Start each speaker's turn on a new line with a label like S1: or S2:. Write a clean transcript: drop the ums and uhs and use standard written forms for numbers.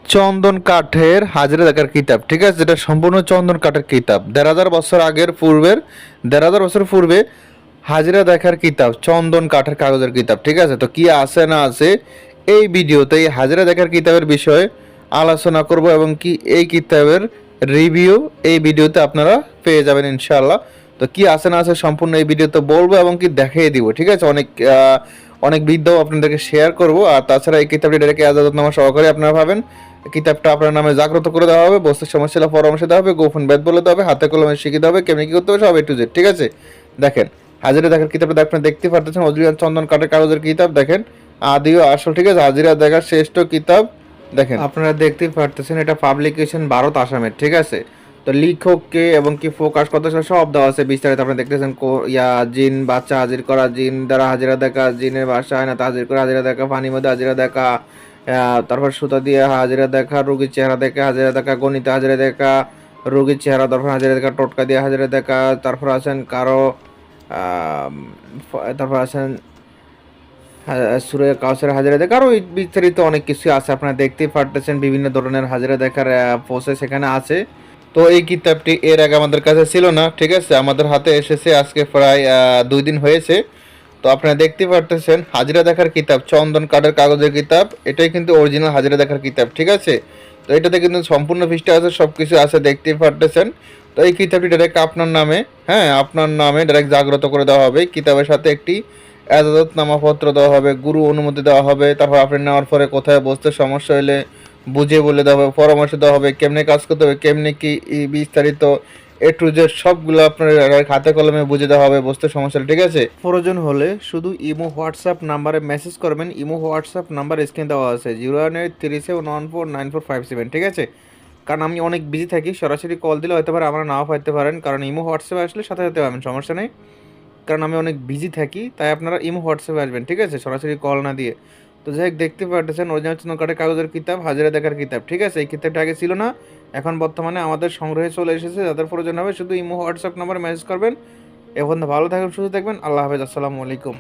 S1: চন্দন কাঠের হাজিরা দেখার কিতাব, ঠিক আছে, যেটা সম্পূর্ণ চন্দন কাঠের কিতাব। ১,৫০০ বছর আগের পূর্বের, ১,৫০০ বছর পূর্বে হাজিরা দেখার কিতাব, চন্দন কাঠের কাগজের কিতাব, ঠিক আছে। তো কি আছে না আছে এই ভিডিওতে এই হাজিরা দেখার কিতাবের বিষয়ে আলোচনা করব, এবং কি এই কিতাবের রিভিউ এই ভিডিওতে আপনারা পেয়ে যাবেন ইনশাআল্লাহ। তো কি আছে না আছে সম্পূর্ণ এই ভিডিওতে বলবো এবং কি দেখিয়ে দিব, ঠিক আছে। অনেক বিদ্যাও আপনাদেরকে শেয়ার করব। আর তাছাড়া এই কিতাবটি ডাইরেক্ট এজাজতনামা সহকারে আপনারা পাবেন। কিতাবটা আপনার নামে জাগ্রত করে দেওয়া হবে, বস্তুর সমস্যা পরামর্শ দেওয়া হবে, গোপন বেদ বলে দেওয়া হবে, হাতে কলমে শিখিয়ে দেওয়া হবে, কেমনি কি করতে হবে সব A to Z, ঠিক আছে। দেখেন হাজিরা দেখার কিতাবটা আপনারা দেখতে পারতেছেন, অরিজিনাল চন্দন কাঠের কাগজের কিতাব। দেখেন আদি ও আসল, ঠিক আছে, হাজিরা দেখার শ্রেষ্ঠ কিতাব। দেখেন আপনারা দেখতে পারতেছেন এটা পাবলিকেশন ভারত আসামের, ঠিক আছে। তো লেখককে এবং কি ফোকাস কত সব দেওয়া আছে বিস্তারিত আপনারা দেখতেছেন। জিন বাচ্চা হাজির করা, জিন দ্বারা হাজিরা দেখা, জিনের বাসা আয়না হাজির করে হাজিরা দেখা, পানির মধ্যে হাজিরা দেখা, তারপর সুতা দিয়ে হাজিরা দেখা, রোগীর চেহারা দেখে হাজিরা দেখা, গণিতে হাজিরা দেখা, রোগীর চেহারা তারপর হাজিরা দেখা, টোটকা দিয়ে হাজিরা দেখা, তারপর আছেন কারো তারপর আছেন সুরে কাউসার হাজিরা দেখা, আরও বিস্তারিত অনেক কিছু আছে আপনারা দেখতেই পারতেছেন। বিভিন্ন ধরনের হাজিরা দেখার প্রসেস এখানে আছে। তো এই কিতাবটি এর আগে আমাদের কাছে ছিল না, ঠিক আছে, আমাদের হাতে এসেছে আজকে প্রায় 2 দিন হয়েছে। তো আপনারা দেখতে পারতেছেন হাজিরা দেখার কিতাব, চন্দন কাঠের কাগজের কিতাব, এটাই কিন্তু অরিজিনাল হাজিরা দেখার কিতাব, ঠিক আছে। তো এটাতে কিন্তু সম্পূর্ণ পৃষ্ঠা আছে, সব কিছু আছে, দেখতেই পারতেছেন। তো এই কিতাবটি ডাইরেক্ট আপনার নামে, হ্যাঁ আপনার নামে ডাইরেক্ট জাগ্রত করে দেওয়া হবে। কিতাবের সাথে একটি এজাজতনামাপত্র দেওয়া হবে, গুরু অনুমতি দেওয়া হবে, তারপর আপনি নেওয়ার পরে কোথায় বসতে সমস্যা হলে বুঝিয়ে বলে দেওয়া হবে, পরামর্শ দেওয়া হবে, কেমনে কাজ করতে হবে, কেমনে কি বিস্তারিত A to Z সবগুলো আপনার হাতে কলমে বুঝে দেওয়া হবে, বসতে সমস্যা হলে, ঠিক আছে। প্রয়োজন হলে শুধু ইমো হোয়াটসঅ্যাপ নাম্বারে মেসেজ করবেন। ইমো হোয়াটসঅ্যাপ নাম্বার স্ক্রিন দেওয়া আছে 01837149497, ঠিক আছে। কারণ আমি অনেক বিজি থাকি, সরাসরি কল দিলে হয়তো পারে আমরা নাও পাইতে পারেন, কারণ ইমো হোয়াটসঅ্যাপে আসলে সাথে সাথে পাবেন, সমস্যা নেই। কারণ আমি অনেক বিজি থাকি, তাই আপনারা ইমো হোয়াটসঅ্যাপে আসবেন, ঠিক আছে, সরাসরি কল না দিয়ে। তো যাই হোক দেখতে পারতেছেন অরিজিনাল চন্দন কাঠের কাগজের কিতাব, হাজিরা দেখার কিতাব, ঠিক আছে। এই কিতাবটা আগে ছিল না, এখন বর্তমানে আমাদের সংগ্রহে চলে এসেছে। যাদের প্রয়োজন হবে শুধু ইমো হোয়াটসঅ্যাপ নাম্বারে মেসেজ করবেন। এখন ভালো থাকবেন, সুস্থ থাকবেন, আল্লাহ হাফেজ, আসসালামু আলাইকুম।